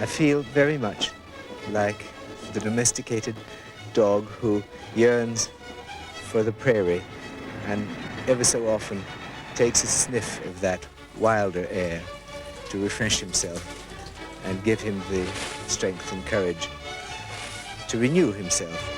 feel very much like the domesticated dog who yearns for the prairie and ever so often takes a sniff of that wilder air to refresh himself and give him the strength and courage to renew himself.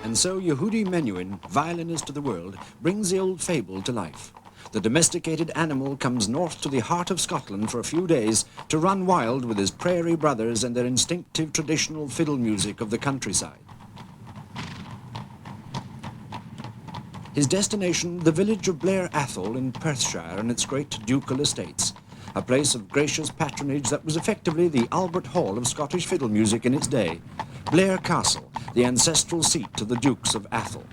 And so Yehudi Menuhin, violinist of the world, brings the old fable to life. The domesticated animal comes north to the heart of Scotland for a few days to run wild with his prairie brothers and their instinctive traditional fiddle music of the countryside. His destination, the village of Blair Athol in Perthshire and its great ducal estates, a place of gracious patronage that was effectively the Albert Hall of Scottish fiddle music in its day, Blair Castle, the ancestral seat of the Dukes of Athol.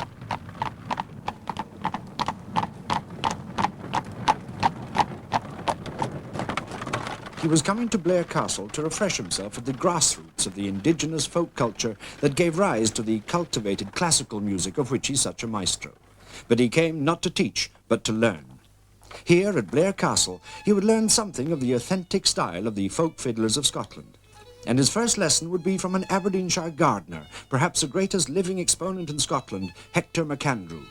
He was coming to Blair Castle to refresh himself at the grassroots of the indigenous folk culture that gave rise to the cultivated classical music of which he's such a maestro. But he came not to teach, but to learn. Here at Blair Castle, he would learn something of the authentic style of the folk fiddlers of Scotland. And his first lesson would be from an Aberdeenshire gardener, perhaps the greatest living exponent in Scotland, Hector MacAndrew.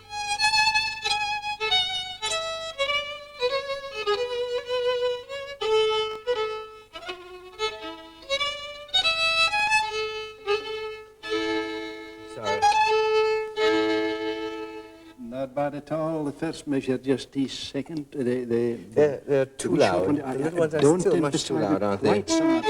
Sorry. Not bad at all. The first measure, just the second. They're too loud. The little ones are still much too loud, aren't they? Quite so much.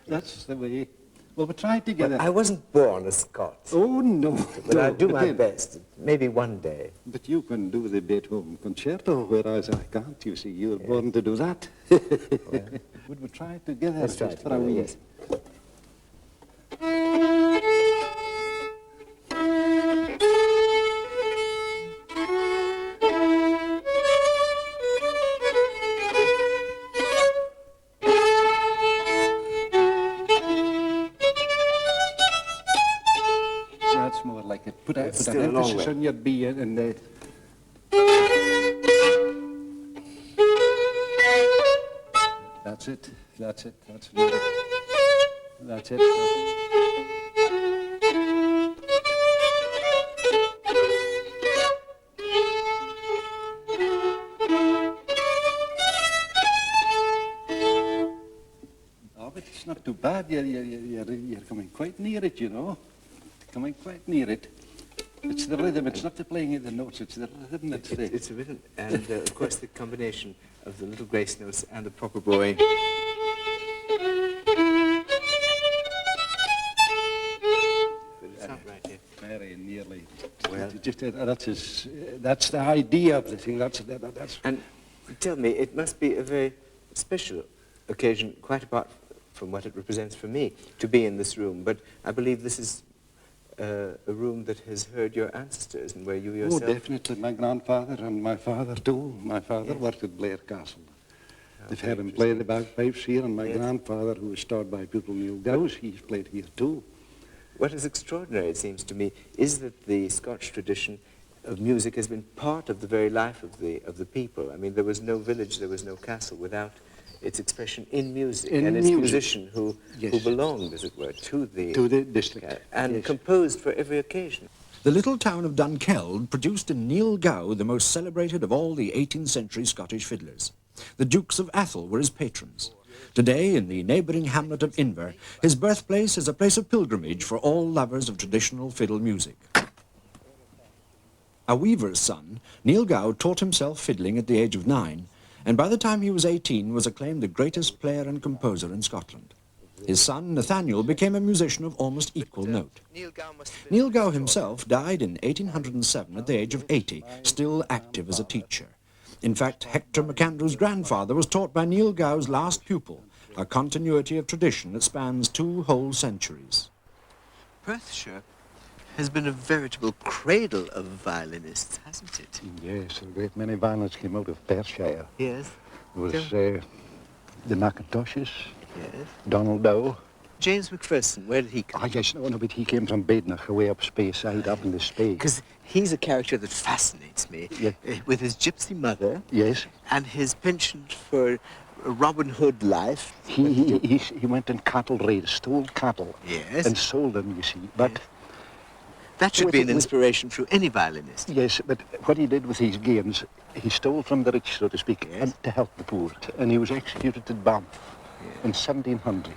That's the way. Well, we tried together. I wasn't born a Scot. Oh, no. But I'll do my best. Maybe one day. But you can do the Beethoven concerto, whereas I can't, you see. You were born to do that. Well, Would we try it together? let's try it just for a together, wee- yes. That's more like it. Put It's an still a long emphasis way. on your B and the... That's it. That's it. That's it. That's it. Oh, but it's not too bad. You're coming quite near it, you know. Coming quite near it. It's the rhythm. It's not the playing of the notes. It's the rhythm that's there. It's a rhythm, and of course the combination of the little grace notes and the proper bowing. But it's not right here. Very nearly. Well- That's the idea of the thing. That's. And tell me, it must be a very special occasion, quite apart from what it represents for me, to be in this room. But I believe this is a room that has heard your ancestors and where you Oh, yourself... definitely. My grandfather and my father too. My father worked at Blair Castle. They've had him play the bagpipes here, and my grandfather, who was taught by people Neil Gowes, he's played here too. What is extraordinary, it seems to me, is that the Scotch tradition of music has been part of the very life of the people. I mean, there was no village, there was no castle without its expression in music In and its music. musician who Yes. belonged, as it were, to the district. and yes. composed for every occasion. The little town of Dunkeld produced in Neil Gow the most celebrated of all the 18th century Scottish fiddlers. The Dukes of Athol were his patrons. Today, in the neighbouring hamlet of Inver, his birthplace is a place of pilgrimage for all lovers of traditional fiddle music. A weaver's son, Neil Gow taught himself fiddling at the age of 9, and by the time he was 18 was acclaimed the greatest player and composer in Scotland. His son, Nathaniel, became a musician of almost equal note. Neil Gow himself died in 1807 at the age of 80, still active as a teacher. In fact, Hector McAndrew's grandfather was taught by Neil Gow's last pupil, a continuity of tradition that spans 2 whole centuries. Perthshire has been a veritable cradle of violinists, hasn't it? Yes, a great many violins came out of Perthshire. Yes. There was the Macintoshes, Yes. Donald Dow. James Macpherson, where did he come? I guess no, but he came from Badenoch, away up Speyside, up in the Spey. Because he's a character that fascinates me. Yeah. With his gypsy mother. Yes. And his penchant for Robin Hood life. He went in cattle raids, stole cattle. Yes. And sold them, you see. But yes. That should be an inspiration for any violinist. Yes, but what he did with his gains, he stole from the rich, so to speak, yes. and to help the poor. And he was executed at Banff in 1700.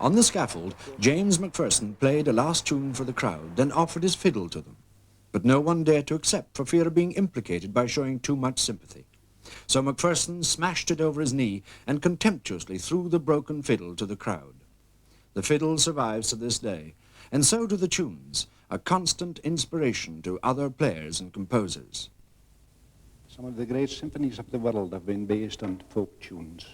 On the scaffold, James Macpherson played a last tune for the crowd, then offered his fiddle to them. But no one dared to accept for fear of being implicated by showing too much sympathy. So Macpherson smashed it over his knee and contemptuously threw the broken fiddle to the crowd. The fiddle survives to this day, and so do the tunes, a constant inspiration to other players and composers. Some of the great symphonies of the world have been based on folk tunes.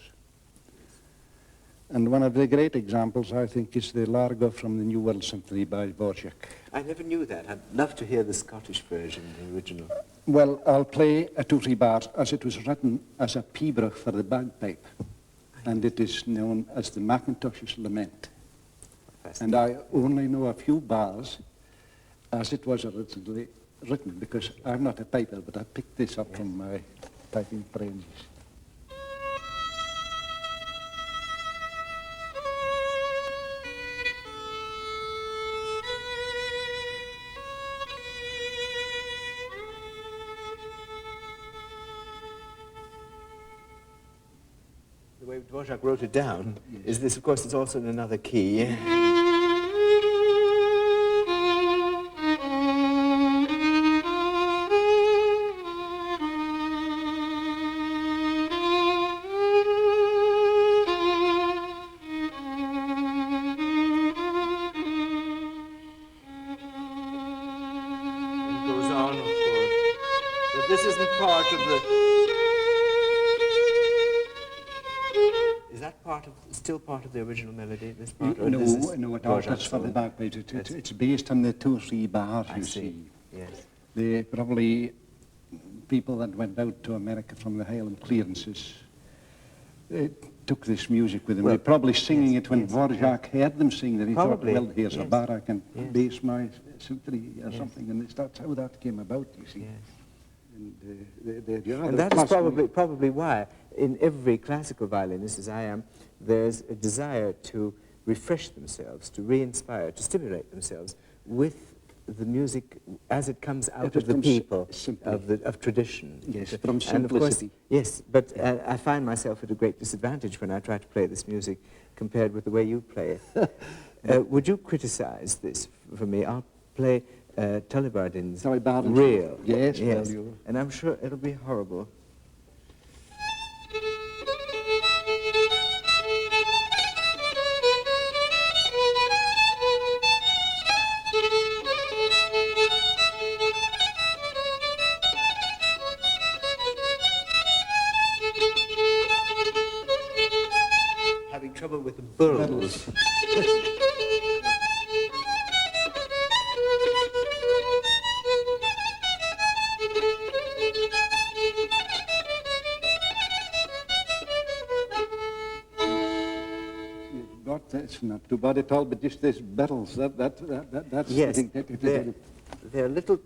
And one of the great examples, I think, is the Largo from the New World Symphony by Dvorak. I never knew that. I'd love to hear the Scottish version, the original. Well, I'll play a 2-3 bars as it was written as a pibroch for the bagpipe. And it is known as the Macintoshes Lament. And I only know a few bars as it was originally written, because I'm not a piper, but I picked this up from my piping friends. The way Dvorak wrote it down is this, of course, it's also in another key. This isn't part of the... Is that still part of the original melody? This part, no, that's for the bagpipe. It's based on the 2-3 bars, you see. Yes. The probably people that went out to America from the Highland clearances took this music with them. Well, they're probably singing it when Dvorak heard them sing that he probably, thought, well, here's a bar, I can base my symphony or something, and that's how that came about, you see. Yes. And that is probably why in every classical violinist, as I am, there's a desire to refresh themselves, to re-inspire, to stimulate themselves with the music as it comes out of the people of tradition. Yes, from simplicity. And of course, yes, but I find myself at a great disadvantage when I try to play this music compared with the way you play it. Would you criticize this for me? I'll play Tullibardin's Real. Yes, yes. And I'm sure it'll be horrible. Having trouble with the bulls. It's not too bad at all, but just this bells, that's... Yes, they're little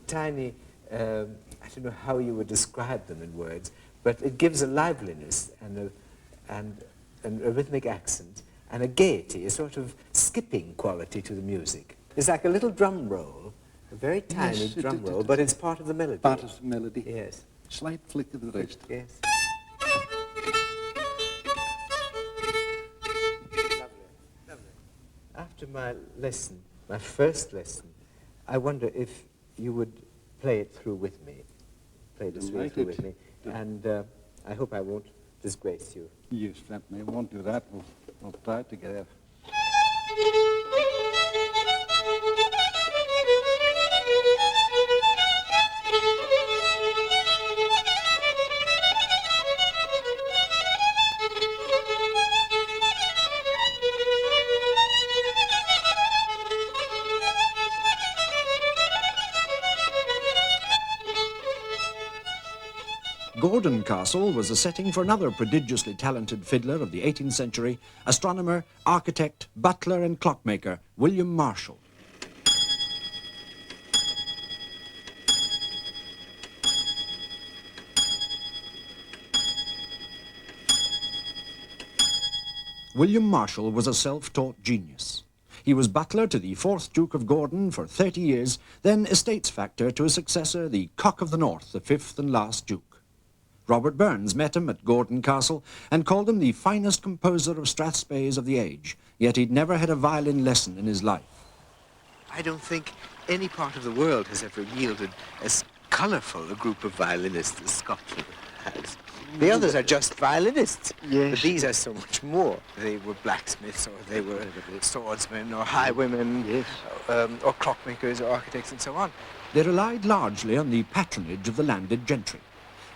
tiny, I don't know how you would describe them in words, but it gives a liveliness and a rhythmic accent and a gaiety, a sort of skipping quality to the music. It's like a little drum roll, a very tiny drum roll, but it's part of the melody. Part of the melody. Yes. Slight flick of the wrist. Yes. After my lesson, my first lesson, I wonder if you would play it through with me, play this through with me, and I hope I won't disgrace you. Yes, certainly. I won't do that. We'll try together. Gordon Castle was a setting for another prodigiously talented fiddler of the 18th century, astronomer, architect, butler and clockmaker, William Marshall. William Marshall was a self-taught genius. He was butler to the 4th Duke of Gordon for 30 years, then estates factor to his successor, the Cock of the North, the 5th and last Duke. Robert Burns met him at Gordon Castle and called him the finest composer of strathspeys of the age, yet he'd never had a violin lesson in his life. I don't think any part of the world has ever yielded as colourful a group of violinists as Scotland has. The others are just violinists, Yes. but these are so much more. They were blacksmiths, or they were swordsmen, or highwaymen, Yes. or clockmakers, or architects, and so on. They relied largely on the patronage of the landed gentry.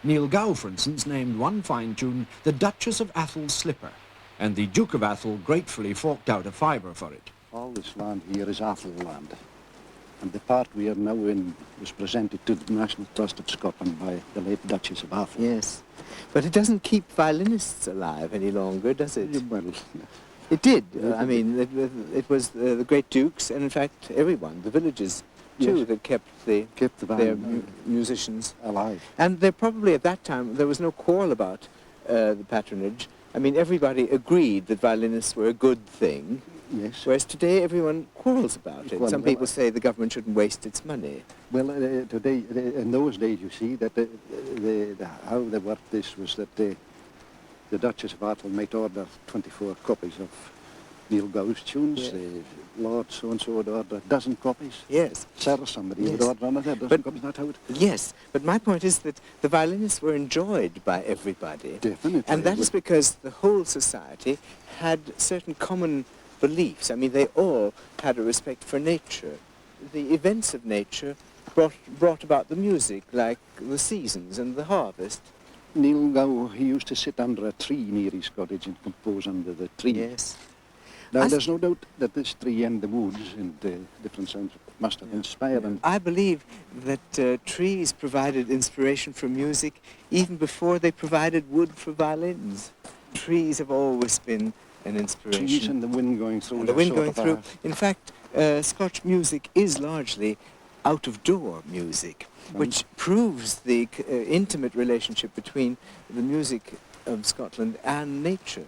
Neil Gow, for instance, named one fine tune the Duchess of Athol's Slipper, and the Duke of Athol gratefully forked out a fiver for it. All this land here is Athol land. And the part we are now in was presented to the National Trust of Scotland by the late Duchess of Athol. Yes, but it doesn't keep violinists alive any longer, does it? Well, It did. I mean, it was the great dukes, and in fact everyone, the villagers too, Yes. that kept kept the their band musicians. alive. And there probably at that time there was no quarrel about the patronage. I mean, everybody agreed that violinists were a good thing, Yes. whereas today everyone quarrels about it. Well, Some people say the government shouldn't waste its money. Well, today, in those days, you see, that how they worked this was that the Duchess of Athol might order 24 copies of Neil Gow's tunes. Yeah. The Lord so-and-so would order a dozen copies. Yes. Sir, somebody would Yes. order another dozen But- copies. Not how it... Yes, but my point is that the violinists were enjoyed by everybody. Definitely. And that is because the whole society had certain common beliefs. I mean, they all had a respect for nature. The events of nature brought about the music, like the seasons and the harvest. Neil Gow, he used to sit under a tree near his cottage and compose under the tree. Yes. Now, I there's no doubt that this tree and the woods and the different sounds must have inspired him. I believe that trees provided inspiration for music even before they provided wood for violins. Trees have always been an inspiration. Trees and the wind going through. And the is a wind sort going of a- through. In fact, Scotch music is largely out-of-door music, which proves the intimate relationship between the music of Scotland and nature.